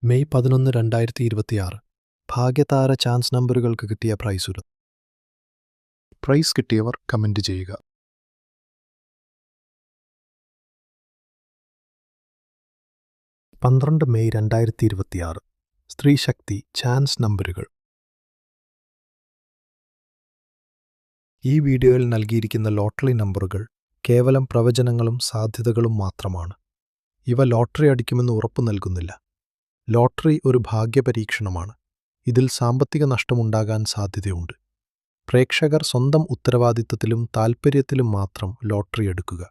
May 11, 2026 Bhagyathara chance നമ്പറുകൾക്ക് കിട്ടിയ price കിട്ടിയവർ comment ചെയ്യുക. 12 May 2026 സ്ത്രീശക്തി chance നമ്പറുകൾ. ഈ വീഡിയോയിൽ നൽകിയിരിക്കുന്ന ലോട്ടറി നമ്പറുകൾ കേവലം പ്രവചനങ്ങളും സാധ്യതകളും മാത്രമാണ്. ഇവ ലോട്ടറി അടിക്കുമെന്ന് ഉറപ്പു നൽകുന്നില്ല. ലോട്ടറി ഒരു ഭാഗ്യപരീക്ഷണമാണ്. ഇതിൽ സാമ്പത്തിക നഷ്ടമുണ്ടാകാൻ സാധ്യതയുണ്ട്. പ്രേക്ഷകർ സ്വന്തം ഉത്തരവാദിത്തത്തിലും താൽപ്പര്യത്തിലും മാത്രം ലോട്ടറി എടുക്കുക.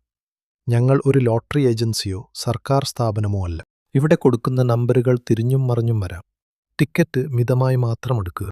ഞങ്ങൾ ഒരു ലോട്ടറി ഏജൻസിയോ സർക്കാർ സ്ഥാപനമോ അല്ല. ഇവിടെ കൊടുക്കുന്ന നമ്പറുകൾ തിരിഞ്ഞും മറിഞ്ഞും വരാം. ടിക്കറ്റ് മിതമായി മാത്രം എടുക്കുക.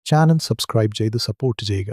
ചാനൽ സബ്സ്ക്രൈബ് ചെയ്ത് സപ്പോർട്ട് ചെയ്യുക.